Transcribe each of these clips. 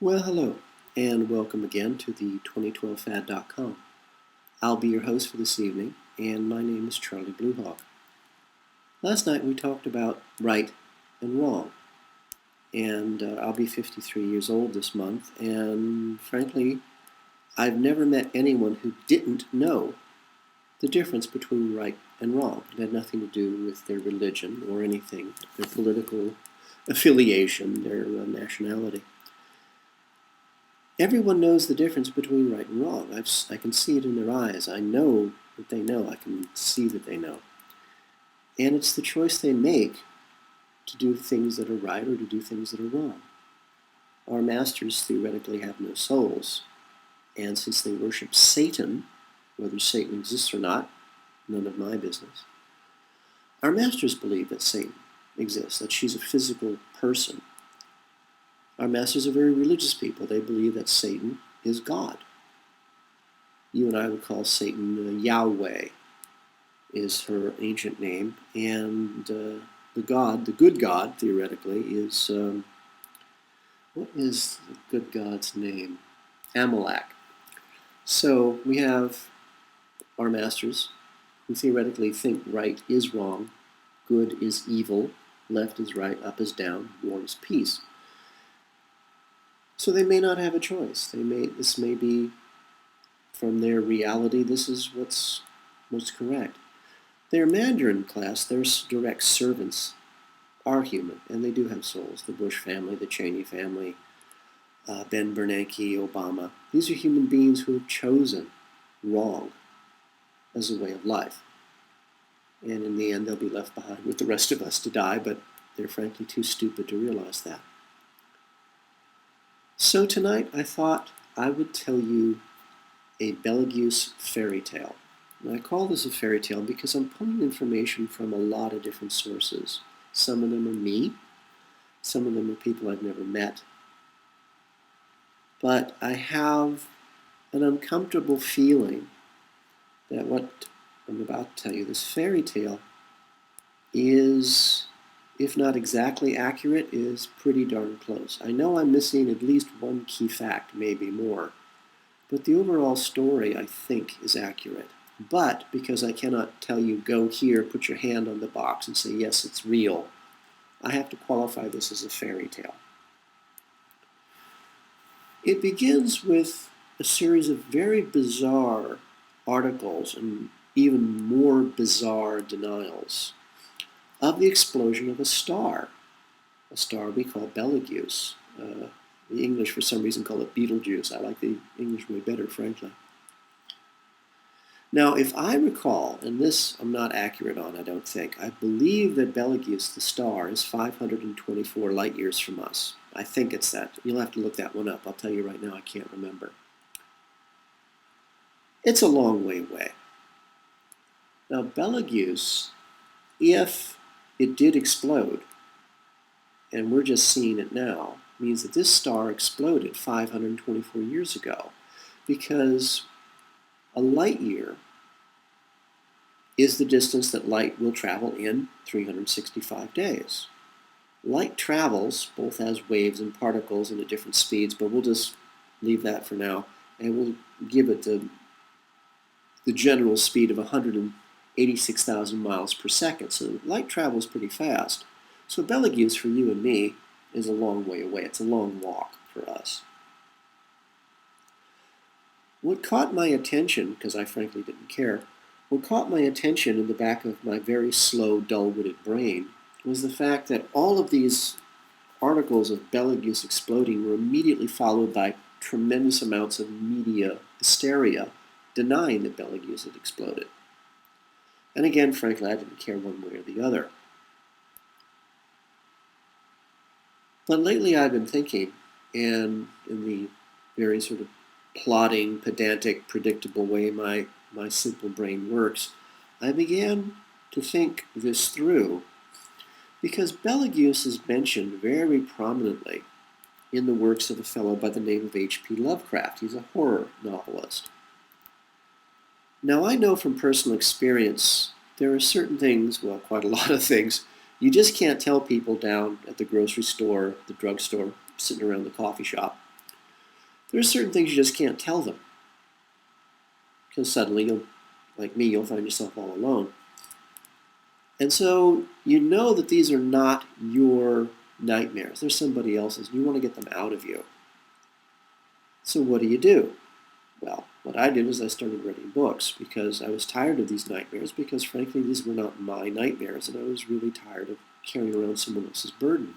Well, hello, and welcome again to the 2012fad.com. I'll be your host for this evening, and my name is Charlie Bluehawk. Last night we talked about right and wrong, and I'll be 53 years old this month, and frankly, I've never met anyone who didn't know the difference between right and wrong. It had nothing to do with their religion or anything, their political affiliation, their nationality. Everyone knows the difference between right and wrong. I can see it in their eyes. I know that they know. I can see that they know. And it's the choice they make to do things that are right or to do things that are wrong. Our masters theoretically have no souls. And since they worship Satan, whether Satan exists or not, none of my business, our masters believe that Satan exists, that she's a physical person. Our masters are very religious people. They believe that Satan is God. You and I would call Satan Yahweh, is her ancient name, and the good God, theoretically, is, what is the good God's name? Amalek. So we have our masters who theoretically think right is wrong, good is evil, left is right, up is down, war is peace. So they may not have a choice. This may be, from their reality, this is what's correct. Their Mandarin class, their direct servants, are human, and they do have souls. The Bush family, the Cheney family, Ben Bernanke, Obama. These are human beings who have chosen wrong as a way of life. And in the end, they'll be left behind with the rest of us to die, but they're frankly too stupid to realize that. So tonight I thought I would tell you a Betelgeuse fairy tale. And I call this a fairy tale because I'm pulling information from a lot of different sources. Some of them are me, some of them are people I've never met. But I have an uncomfortable feeling that what I'm about to tell you, this fairy tale, is, if not exactly accurate, is pretty darn close. I know I'm missing at least one key fact, maybe more, but the overall story, I think, is accurate. But because I cannot tell you, go here, put your hand on the box and say, yes, it's real, I have to qualify this as a fairy tale. It begins with a series of very bizarre articles and even more bizarre denials of the explosion of a star we call Betelgeuse. The English, for some reason, call it Betelgeuse. I like the English way better, frankly. Now, if I recall, and this I'm not accurate on, I don't think, I believe that Betelgeuse, the star, is 524 light years from us. I think it's that. You'll have to look that one up. I'll tell you right now, I can't remember. It's a long way away. Now, Betelgeuse, if it did explode, and we're just seeing it now, means that this star exploded 524 years ago, because a light year is the distance that light will travel in 365 days. Light travels both as waves and particles and at different speeds, but we'll just leave that for now, and we'll give it the general speed of 186,000 miles per second. So light travels pretty fast. So Betelgeuse, for you and me, is a long way away. It's a long walk for us. What caught my attention, because I frankly didn't care, what caught my attention in the back of my very slow, dull-witted brain was the fact that all of these articles of Betelgeuse exploding were immediately followed by tremendous amounts of media hysteria denying that Betelgeuse had exploded. And again, frankly, I didn't care one way or the other. But lately I've been thinking, and in the very sort of plodding, pedantic, predictable way my simple brain works, I began to think this through, because Betelgeuse is mentioned very prominently in the works of a fellow by the name of H.P. Lovecraft. He's a horror novelist. Now, I know from personal experience there are certain things, well, quite a lot of things, you just can't tell people down at the grocery store, the drugstore, sitting around the coffee shop. There's certain things you just can't tell them, because suddenly, like me, you'll find yourself all alone. And so you know that these are not your nightmares. They're somebody else's. You want to get them out of you. So what do? Well, what I did is I started reading books because I was tired of these nightmares because, frankly, these were not my nightmares, and I was really tired of carrying around someone else's burden.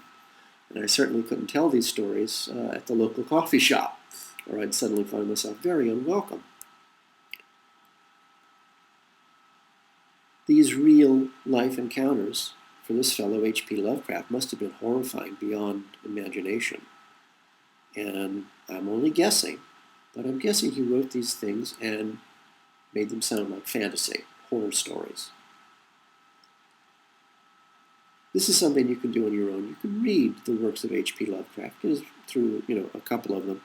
And I certainly couldn't tell these stories at the local coffee shop, or I'd suddenly find myself very unwelcome. These real-life encounters for this fellow H.P. Lovecraft must have been horrifying beyond imagination. And I'm only guessing, but I'm guessing he wrote these things and made them sound like fantasy, horror stories. This is something you can do on your own. You can read the works of H.P. Lovecraft through, a couple of them.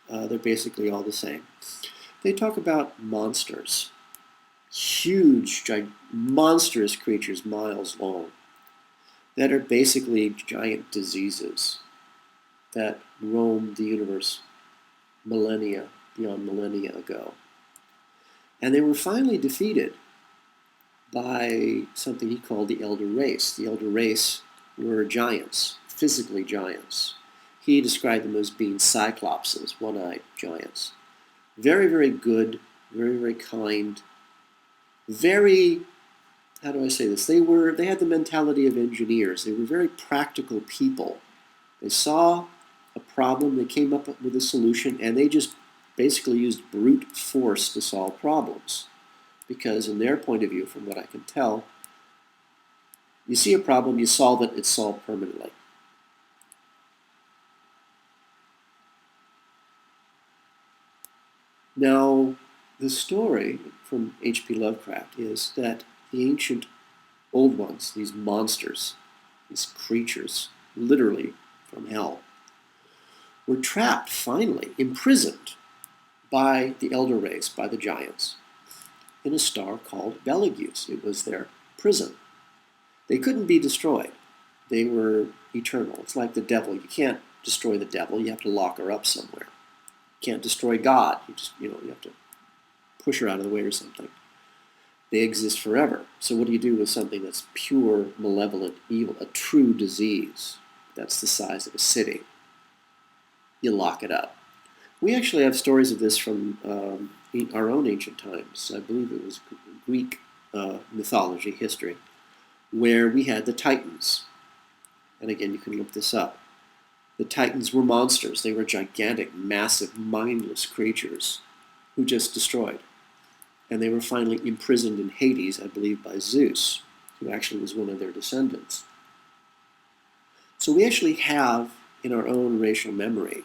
They're basically all the same. They talk about monsters, huge, monstrous creatures miles long, that are basically giant diseases that roamed the universe millennia beyond millennia ago. And they were finally defeated by something he called the Elder Race. The Elder Race were giants, physically giants. He described them as being cyclopses, one-eyed giants. Very, very good, very, very kind, very, how do I say this? They had the mentality of engineers. They were very practical people. They saw a problem, they came up with a solution, and they just basically used brute force to solve problems. Because in their point of view, from what I can tell, you see a problem, you solve it, it's solved permanently. Now, the story from H.P. Lovecraft is that the ancient old ones, these monsters, these creatures, literally from hell, were trapped, finally, imprisoned by the Elder Race, by the giants, in a star called Betelgeuse. It was their prison. They couldn't be destroyed. They were eternal. It's like the devil. You can't destroy the devil. You have to lock her up somewhere. You can't destroy God. You have to push her out of the way or something. They exist forever. So what do you do with something that's pure, malevolent evil, a true disease that's the size of a city? You lock it up. We actually have stories of this from our own ancient times. I believe it was Greek mythology, history, where we had the Titans. And again, you can look this up. The Titans were monsters. They were gigantic, massive, mindless creatures who just destroyed. And they were finally imprisoned in Hades, I believe, by Zeus, who actually was one of their descendants. So we actually have, in our own racial memory,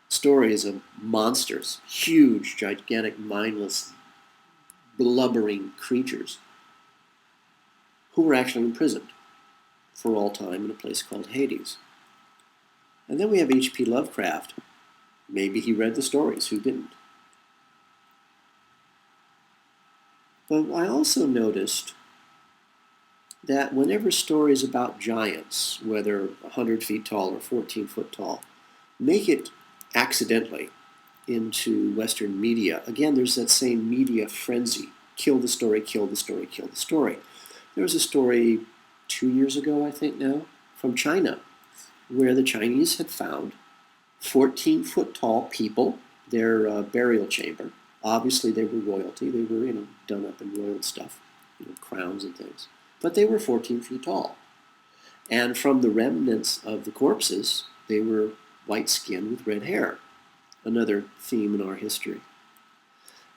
stories of monsters, huge, gigantic, mindless, blubbering creatures who were actually imprisoned for all time in a place called Hades. And then we have H.P. Lovecraft. Maybe he read the stories, who didn't? But I also noticed that whenever stories about giants, whether 100 feet tall or 14 foot tall, make it accidentally into Western media, again, there's that same media frenzy. Kill the story, kill the story, kill the story. There was a story 2 years ago, I think now, from China, where the Chinese had found 14-foot tall people, their burial chamber. Obviously, they were royalty. They were, done up in royal stuff, crowns and things. But they were 14 feet tall. And from the remnants of the corpses, they were white skinned with red hair. Another theme in our history.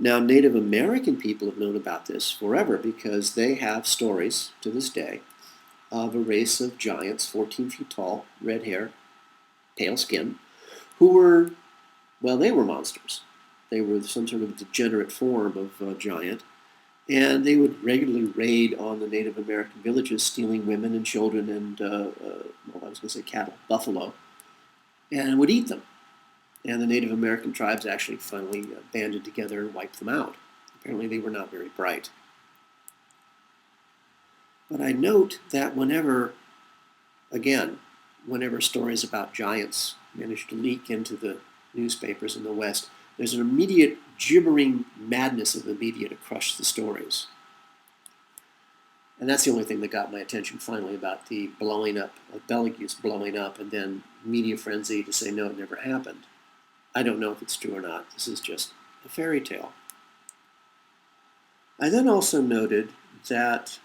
Now, Native American people have known about this forever because they have stories to this day of a race of giants, 14 feet tall, red hair, pale skin, who were, they were monsters. They were some sort of degenerate form of giant, and they would regularly raid on the Native American villages, stealing women and children and, I was going to say cattle, buffalo, and would eat them. And the Native American tribes actually finally banded together and wiped them out. Apparently they were not very bright. But I note that whenever stories about giants manage to leak into the newspapers in the West, there's an immediate gibbering madness of the media to crush the stories. And that's the only thing that got my attention finally about the blowing up of Betelgeuse blowing up and then media frenzy to say no, it never happened. I don't know if it's true or not. This is just a fairy tale. I then also noted that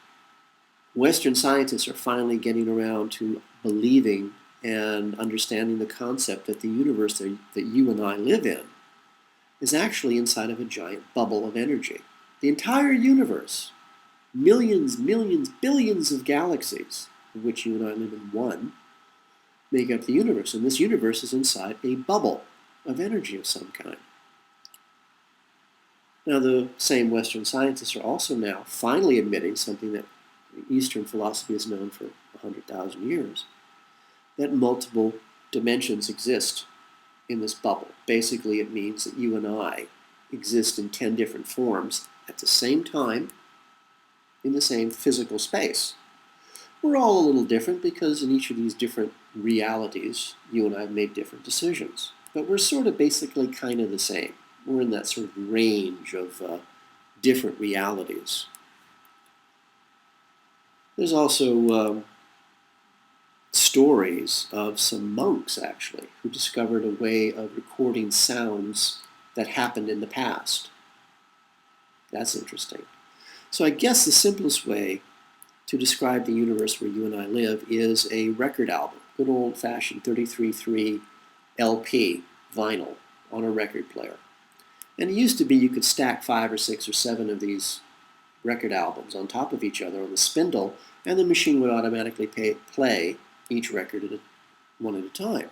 Western scientists are finally getting around to believing and understanding the concept that the universe that you and I live in is actually inside of a giant bubble of energy. The entire universe, millions, billions of galaxies, of which you and I live in one, make up the universe. And this universe is inside a bubble of energy of some kind. Now, the same Western scientists are also now finally admitting something that Eastern philosophy has known for 100,000 years, that multiple dimensions exist in this bubble. Basically, it means that you and I exist in 10 different forms at the same time in the same physical space. We're all a little different because in each of these different realities, you and I have made different decisions. But we're sort of basically kind of the same. We're in that sort of range of different realities. There's also stories of some monks, actually, who discovered a way of recording sounds that happened in the past. That's interesting. So I guess the simplest way to describe the universe where you and I live is a record album, good old-fashioned 33.3 LP vinyl on a record player. And it used to be you could stack 5 or 6 or 7 of these record albums on top of each other on the spindle, and the machine would automatically play each record one at a time.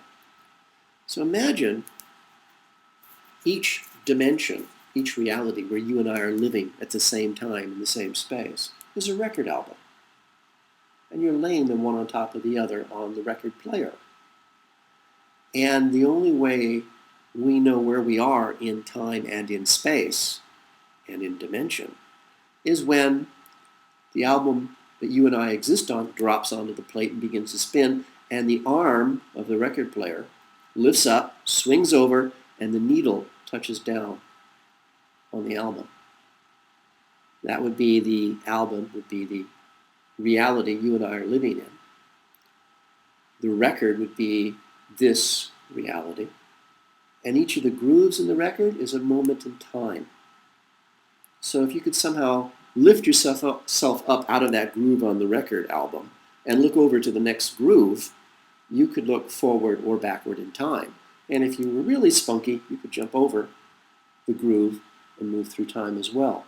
So imagine each dimension, each reality where you and I are living at the same time in the same space is a record album. And you're laying them one on top of the other on the record player. And the only way we know where we are in time and in space and in dimension is when the album that you and I exist on drops onto the plate and begins to spin, and the arm of the record player lifts up, swings over, and the needle touches down on the album. That would be the album, would be the reality you and I are living in. The record would be this reality. And each of the grooves in the record is a moment in time. So if you could somehow lift yourself up out of that groove on the record album and look over to the next groove, you could look forward or backward in time. And if you were really spunky, you could jump over the groove and move through time as well.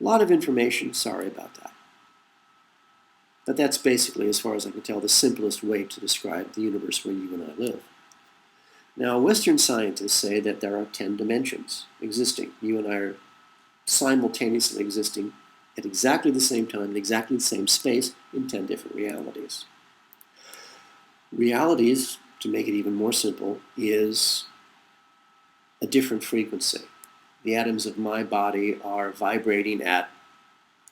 A lot of information, sorry about that. But that's basically, as far as I can tell, the simplest way to describe the universe where you and I live. Now, Western scientists say that there are 10 dimensions existing. You and I are simultaneously existing at exactly the same time, in exactly the same space, in 10 different realities. Realities, to make it even more simple, is a different frequency. The atoms of my body are vibrating at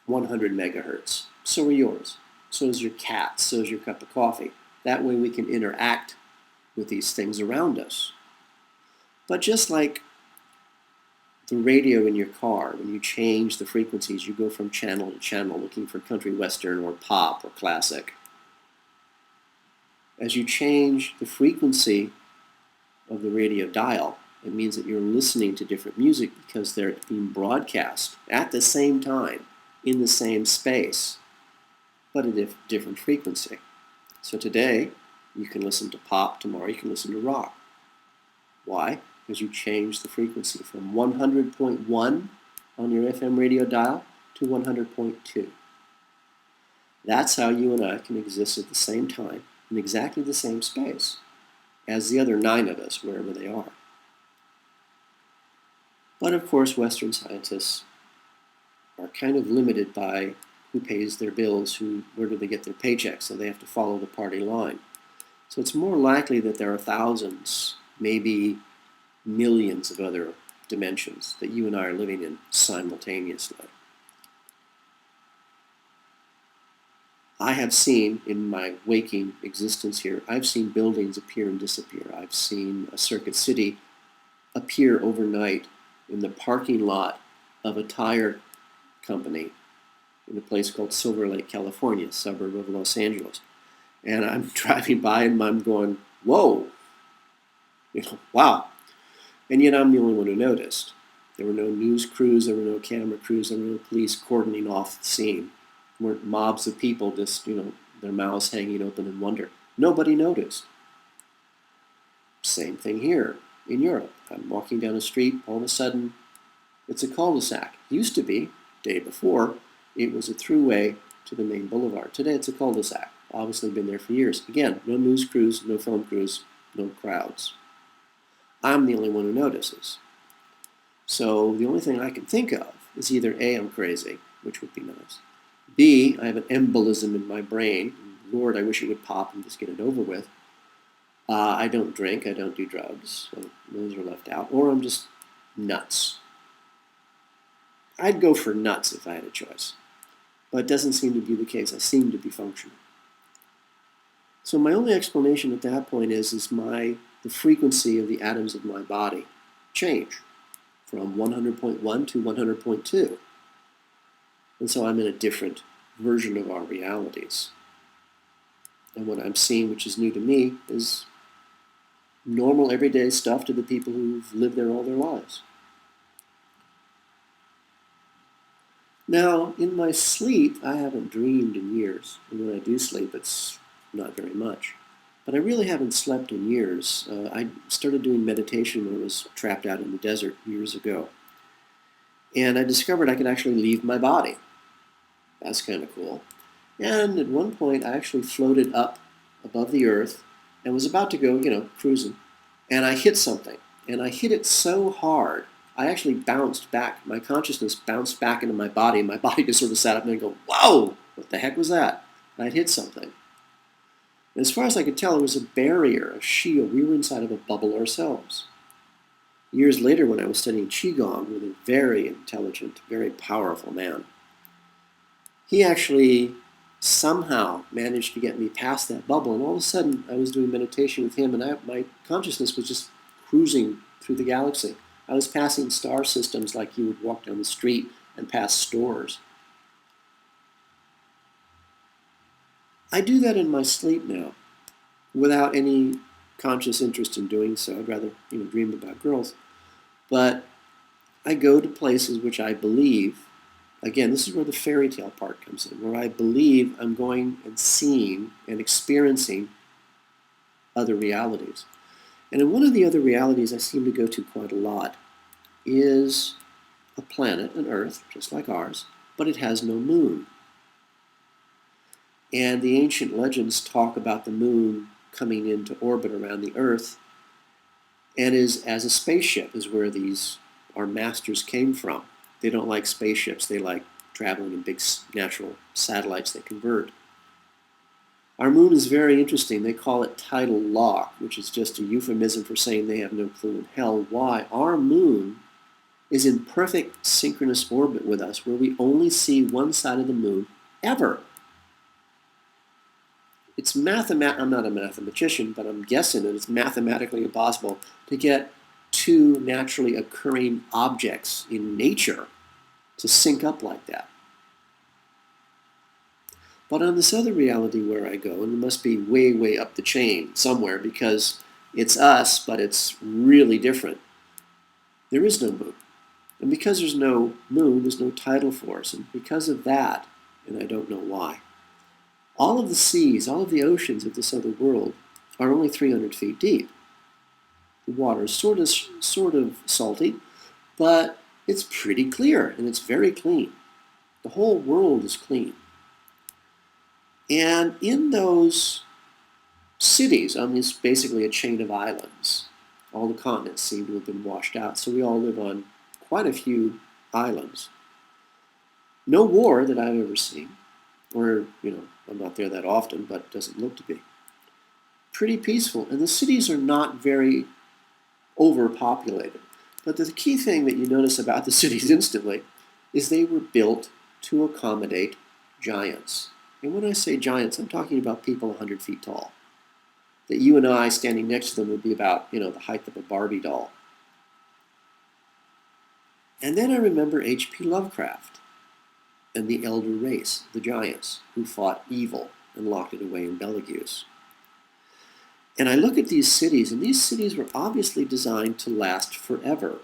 100 megahertz. So are yours. So is your cat. So is your cup of coffee. That way we can interact with these things around us. But just like the radio in your car, when you change the frequencies, you go from channel to channel looking for country western or pop or classic. As you change the frequency of the radio dial, it means that you're listening to different music because they're being broadcast at the same time in the same space, but at a different frequency. So today, you can listen to pop, tomorrow you can listen to rock. Why? Because you change the frequency from 100.1 on your FM radio dial to 100.2. That's how you and I can exist at the same time in exactly the same space as the other 9 of us, wherever they are. But of course, Western scientists are kind of limited by who pays their bills, where do they get their paychecks, so they have to follow the party line. So it's more likely that there are thousands, maybe millions of other dimensions that you and I are living in simultaneously. I have seen in my waking existence here, I've seen buildings appear and disappear. I've seen a circuit city appear overnight in the parking lot of a tire company in a place called Silver Lake, California, a suburb of Los Angeles. And I'm driving by and I'm going, whoa, wow. And yet I'm the only one who noticed. There were no news crews, there were no camera crews, there were no police cordoning off the scene. There weren't mobs of people just, their mouths hanging open in wonder. Nobody noticed. Same thing here in Europe. I'm walking down a street, all of a sudden, it's a cul-de-sac. Used to be, day before, it was a throughway to the main boulevard. Today it's a cul-de-sac. Obviously been there for years. Again, no news crews, no film crews, no crowds. I'm the only one who notices. So the only thing I can think of is either A, I'm crazy, which would be nice. B, I have an embolism in my brain. Lord, I wish it would pop and just get it over with. I don't drink, I don't do drugs, so those are left out. Or I'm just nuts. I'd go for nuts if I had a choice. But it doesn't seem to be the case. I seem to be functional. So my only explanation at that point is the frequency of the atoms of my body change from 100.1 to 100.2. And so I'm in a different version of our realities. And what I'm seeing, which is new to me, is normal everyday stuff to the people who've lived there all their lives. Now, in my sleep, I haven't dreamed in years. And when I do sleep, it's not very much. But I really haven't slept in years. I started doing meditation when I was trapped out in the desert years ago. And I discovered I could actually leave my body. That's kind of cool. And at one point, I actually floated up above the earth and was about to go, cruising. And I hit something. And I hit it so hard, I actually bounced back. My consciousness bounced back into my body. And my body just sort of sat up and go, whoa, what the heck was that? And I'd hit something. And as far as I could tell, it was a barrier, a shield. We were inside of a bubble ourselves. Years later, when I was studying Qigong with a very intelligent, very powerful man, he actually somehow managed to get me past that bubble. And all of a sudden, I was doing meditation with him, and my consciousness was just cruising through the galaxy. I was passing star systems like you would walk down the street and pass stores. I do that in my sleep now without any conscious interest in doing so. I'd rather dream about girls. But I go to places which I believe, again, this is where the fairy tale part comes in, where I believe I'm going and seeing and experiencing other realities. And in one of the other realities I seem to go to quite a lot is a planet, an Earth, just like ours, but it has no moon. And the ancient legends talk about the moon coming into orbit around the Earth and is as a spaceship is where our masters came from. They don't like spaceships. They like traveling in big natural satellites that convert. Our moon is very interesting. They call it tidal lock, which is just a euphemism for saying they have no clue in hell why. Our moon is in perfect synchronous orbit with us, where we only see one side of the moon ever. It's I'm not a mathematician, but I'm guessing that it's mathematically impossible to get two naturally occurring objects in nature to sync up like that. But on this other reality where I go, and it must be way, way up the chain somewhere because it's us, but it's really different, there is no moon. And because there's no moon, there's no tidal force. And because of that, and I don't know why, all of the seas, all of the oceans of this other world are only 300 feet deep. The water is sort of salty, but it's pretty clear and it's very clean. The whole world is clean. And in those cities, on this basically a chain of islands, all the continents seem to have been washed out, so we all live on quite a few islands. No war that I've ever seen, or, I'm not there that often, but it doesn't look to be. Pretty peaceful, and the cities are not very overpopulated. But the key thing that you notice about the cities instantly is they were built to accommodate giants. And when I say giants, I'm talking about people 100 feet tall. That you and I standing next to them would be about, the height of a Barbie doll. And then I remember H.P. Lovecraft and the elder race, the giants, who fought evil and locked it away in Betelgeuse. And I look at these cities, and these cities were obviously designed to last forever.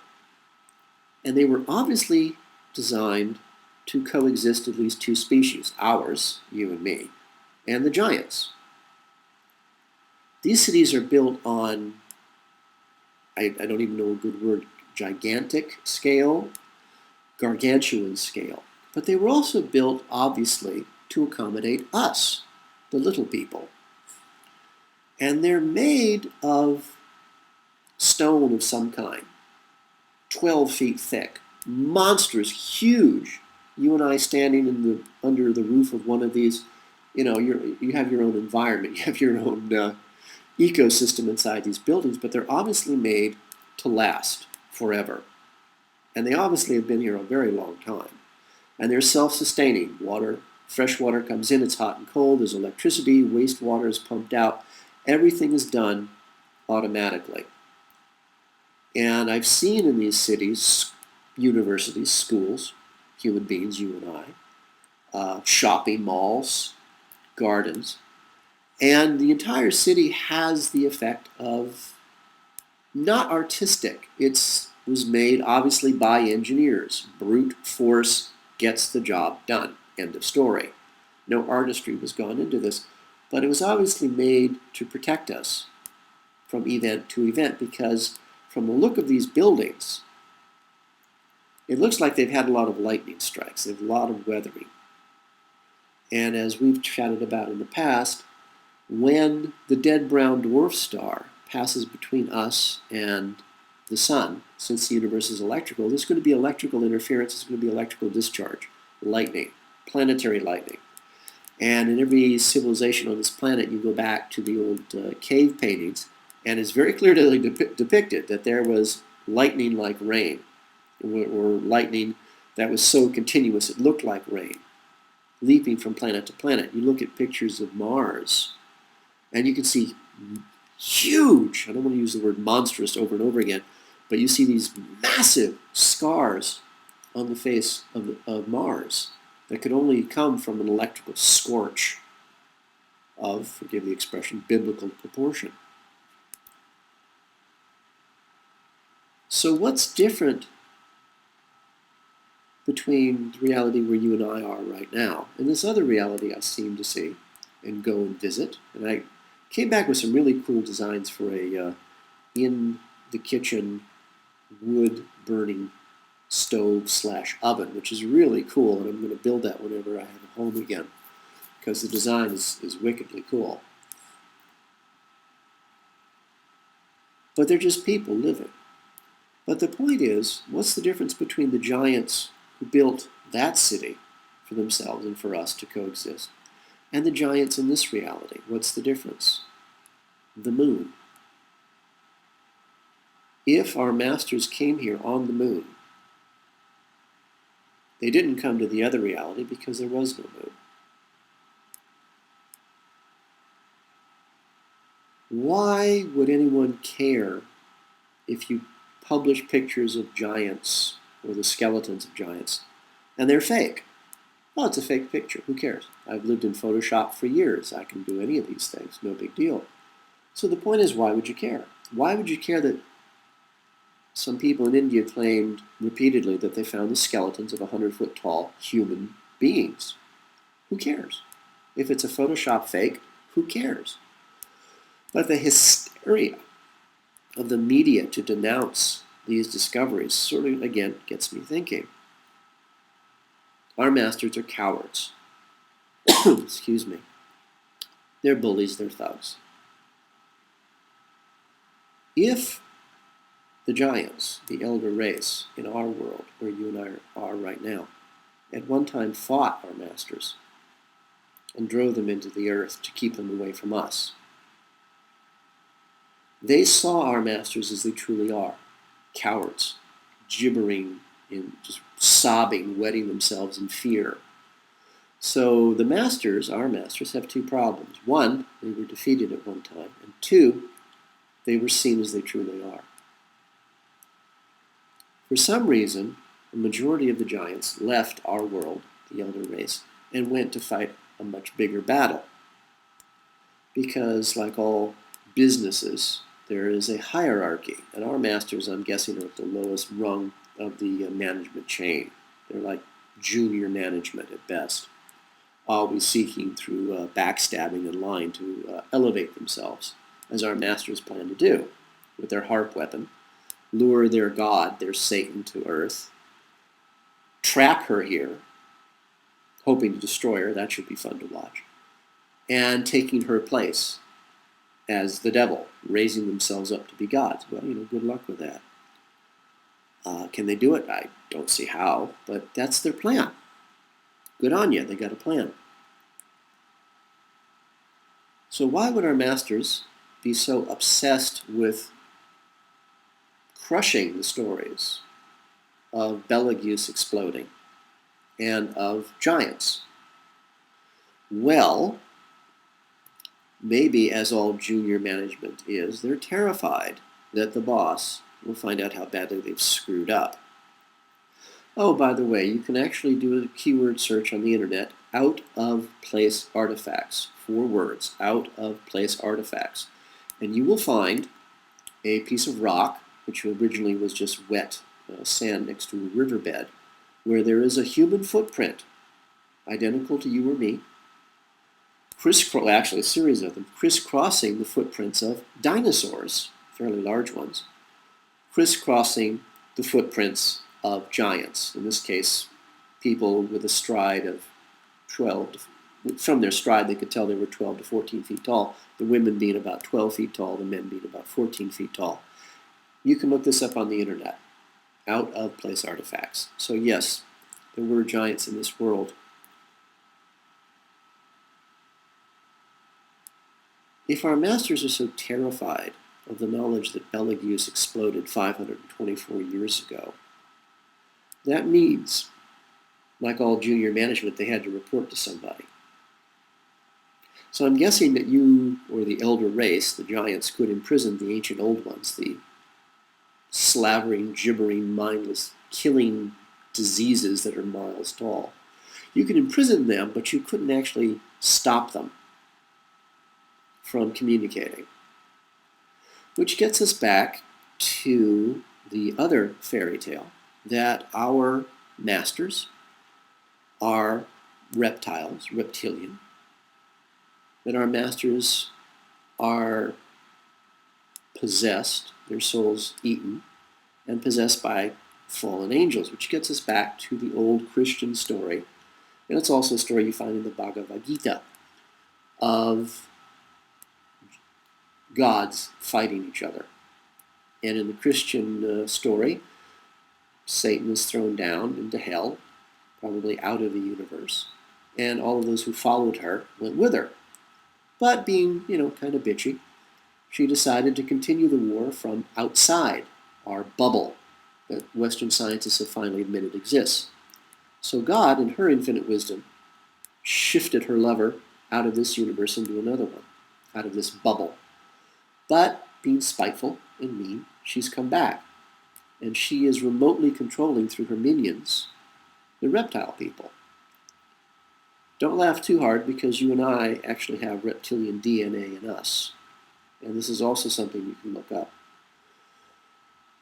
And they were obviously designed to coexist at least two species, ours, you and me, and the giants. These cities are built on, I don't even know a good word, gigantic scale, gargantuan scale. But they were also built, obviously, to accommodate us, the little people. And they're made of stone of some kind, 12 feet thick, monstrous, huge. You and I standing under the roof of one of these, you have your own environment, you have your own ecosystem inside these buildings, but they're obviously made to last forever. And they obviously have been here a very long time. And they're self-sustaining. Fresh water comes in, it's hot and cold, there's electricity, wastewater is pumped out. Everything is done automatically. And I've seen in these cities, universities, schools, human beings, you and I, shopping malls, gardens, and the entire city has the effect of not artistic. It was made obviously by engineers. Brute force gets the job done. End of story. No artistry was gone into this, but it was obviously made to protect us from event to event, because from the look of these buildings, it looks like they've had a lot of lightning strikes. They've had a lot of weathering. And as we've chatted about in the past, when the dead brown dwarf star passes between us and the sun, since the universe is electrical, there's going to be electrical interference, there's going to be electrical discharge, lightning, planetary lightning. And in every civilization on this planet, you go back to the old cave paintings, and it's very clearly depicted that there was lightning like rain, or lightning that was so continuous it looked like rain, leaping from planet to planet. You look at pictures of Mars, and you can see huge, I don't want to use the word monstrous over and over again, but you see these massive scars on the face of Mars that could only come from an electrical scorch of, forgive the expression, biblical proportion. So what's different between the reality where you and I are right now and this other reality I seem to see and go and visit? And I came back with some really cool designs for a in-the-kitchen wood-burning stove/oven, which is really cool, and I'm going to build that whenever I have a home again, because the design is wickedly cool. But they're just people living. But the point is, what's the difference between the giants who built that city for themselves and for us to coexist, and the giants in this reality? What's the difference? The moon. If our masters came here on the moon, they didn't come to the other reality because there was no moon. Why would anyone care if you publish pictures of giants or the skeletons of giants and they're fake? Well, it's a fake picture. Who cares? I've lived in Photoshop for years. I can do any of these things. No big deal. So the point is, why would you care? Why would you care that some people in India claimed repeatedly that they found the skeletons of 100-foot tall human beings? Who cares? If it's a Photoshop fake, who cares? But the hysteria of the media to denounce these discoveries sort of, again, gets me thinking. Our masters are cowards. Excuse me. They're bullies, they're thugs. If the giants, the elder race in our world, where you and I are right now, at one time fought our masters and drove them into the earth to keep them away from us, they saw our masters as they truly are, cowards, gibbering, just sobbing, wetting themselves in fear. So the masters, our masters, have two problems. One, they were defeated at one time, and two, they were seen as they truly are. For some reason, a majority of the giants left our world, the elder race, and went to fight a much bigger battle. Because, like all businesses, there is a hierarchy, and our masters, I'm guessing, are at the lowest rung of the management chain. They're like junior management at best, always seeking through backstabbing and lying to elevate themselves, as our masters plan to do with their harp weapon, lure their god, their Satan, to earth, trap her here, hoping to destroy her. That should be fun to watch. And taking her place as the devil, raising themselves up to be gods. Well, good luck with that. Can they do it? I don't see how, but that's their plan. Good on you, they got a plan. So why would our masters be so obsessed with crushing the stories of Betelgeuse exploding and of giants? Well, maybe, as all junior management is, they're terrified that the boss will find out how badly they've screwed up. Oh, by the way, you can actually do a keyword search on the internet, out of place artifacts, 4 words, out of place artifacts, and you will find a piece of rock, which originally was just wet sand next to a riverbed, where there is a human footprint, identical to you or me, actually a series of them, crisscrossing the footprints of dinosaurs, fairly large ones, crisscrossing the footprints of giants. In this case, people with a stride of 12. From their stride, they could tell they were 12 to 14 feet tall, the women being about 12 feet tall, the men being about 14 feet tall. You can look this up on the internet, out of place artifacts. So yes, there were giants in this world. If our masters are so terrified of the knowledge that Betelgeuse exploded 524 years ago, that means, like all junior management, they had to report to somebody. So I'm guessing that you, or the elder race, the giants, could imprison the ancient old ones, the slavering, gibbering, mindless, killing diseases that are miles tall. You could imprison them, but you couldn't actually stop them from communicating. Which gets us back to the other fairy tale, that our masters are reptiles, reptilian, that our masters are possessed, their souls eaten, and possessed by fallen angels, which gets us back to the old Christian story, and it's also a story you find in the Bhagavad Gita, of gods fighting each other. And in the Christian story, Satan is thrown down into hell, probably out of the universe, and all of those who followed her went with her. But being, kind of bitchy, she decided to continue the war from outside our bubble that Western scientists have finally admitted exists. So God, in her infinite wisdom, shifted her lover out of this universe into another one, out of this bubble. But being spiteful and mean, she's come back. And she is remotely controlling through her minions the reptile people. Don't laugh too hard, because you and I actually have reptilian DNA in us. And this is also something you can look up.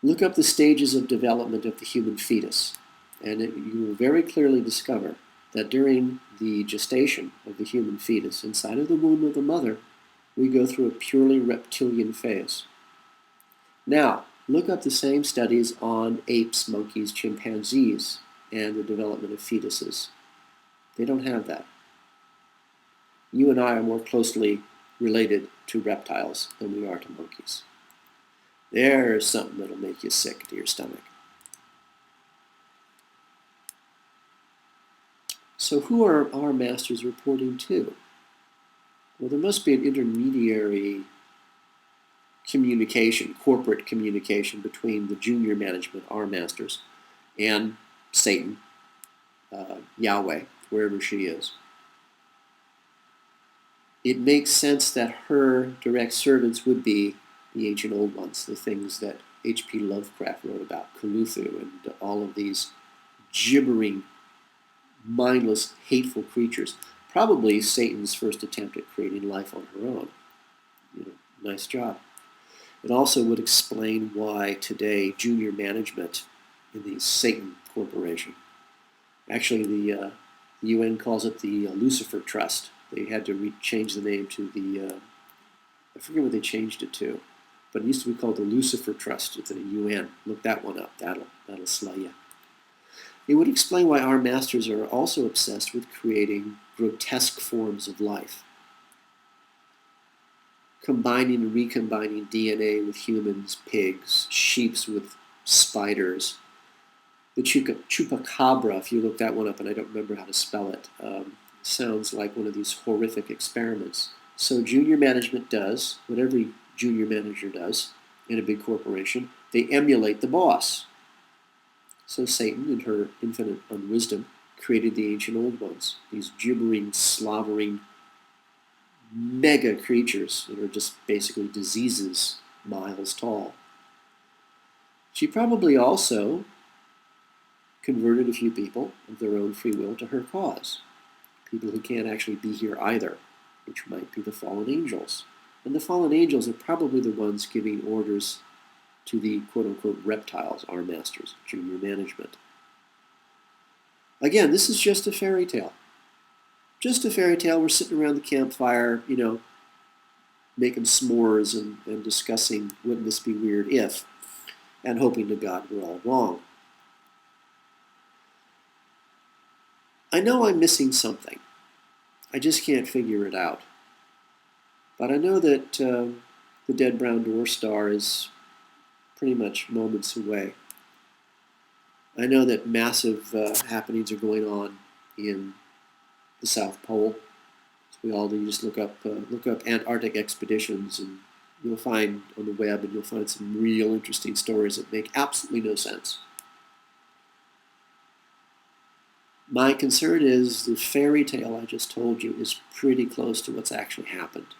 Look up the stages of development of the human fetus, and you will very clearly discover that during the gestation of the human fetus inside of the womb of the mother, we go through a purely reptilian phase. Now, look up the same studies on apes, monkeys, chimpanzees, and the development of fetuses. They don't have that. You and I are more closely related to reptiles than we are to monkeys. There's something that'll make you sick to your stomach. So who are our masters reporting to? Well, there must be an intermediary communication, corporate communication, between the junior management, our masters, and Satan, Yahweh, wherever she is. it makes sense that her direct servants would be the ancient old ones, the things that H.P. Lovecraft wrote about, Cthulhu, and all of these gibbering, mindless, hateful creatures. Probably Satan's first attempt at creating life on her own. Nice job. It also would explain why today junior management in the Satan Corporation, actually the UN calls it the Lucifer Trust. They had to change the name to the, I forget what they changed it to, but it used to be called the Lucifer Trust at the UN. Look that one up. That'll slay you. It would explain why our masters are also obsessed with creating grotesque forms of life, combining and recombining DNA with humans, pigs, sheeps with spiders. The chupacabra, if you look that one up, and I don't remember how to spell it, sounds like one of these horrific experiments. So junior management does what every junior manager does in a big corporation. They emulate the boss. So Satan, in her infinite unwisdom, created the ancient old ones, these gibbering, slobbering, mega creatures that are just basically diseases miles tall. She probably also converted a few people of their own free will to her cause. People who can't actually be here either, which might be the fallen angels. And the fallen angels are probably the ones giving orders to the quote-unquote reptiles, our masters, junior management. Again, this is just a fairy tale. Just a fairy tale. We're sitting around the campfire, making s'mores and discussing wouldn't this be weird if, and hoping to God we're all wrong. I know I'm missing something. I just can't figure it out. But I know that the dead brown dwarf star is pretty much moments away. I know that massive happenings are going on in the South Pole. So we all do. You just look up Antarctic expeditions, and you'll find on the web, and you'll find some real interesting stories that make absolutely no sense. My concern is the fairy tale I just told you is pretty close to what's actually happened,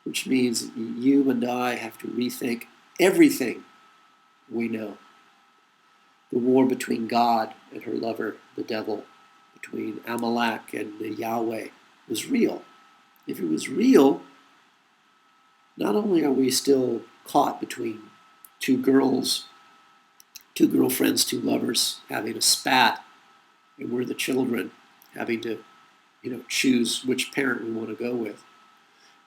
which means you and I have to rethink everything we know. The war between God and her lover, the devil, between Amalek and Yahweh, was real. If it was real, not only are we still caught between two girlfriends, two lovers having a spat, and we're the children having to, choose which parent we want to go with.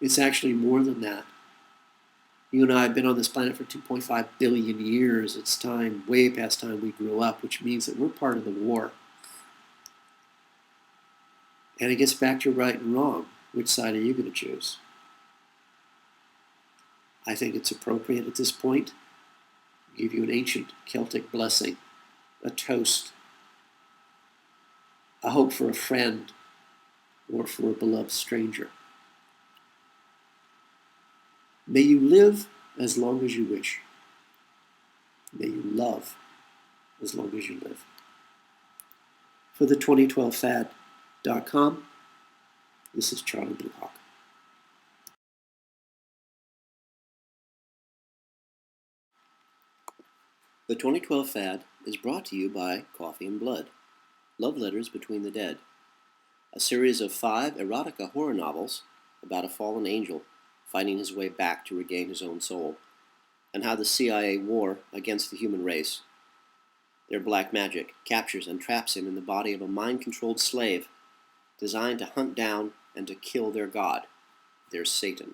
It's actually more than that. You and I have been on this planet for 2.5 billion years. It's time, way past time we grew up, which means that we're part of the war. And it gets back to right and wrong. Which side are you going to choose? I think it's appropriate at this point. I'll give you an ancient Celtic blessing, a toast, a hope for a friend or for a beloved stranger. May you live as long as you wish. May you love as long as you live. For the 2012fad.com, this is Charlie Blue Hawk. The 2012 Fad is brought to you by Coffee and Blood, Love Letters Between the Dead, a series of 5 erotica horror novels about a fallen angel fighting his way back to regain his own soul, and how the CIA war against the human race, their black magic, captures and traps him in the body of a mind-controlled slave designed to hunt down and to kill their god, their Satan.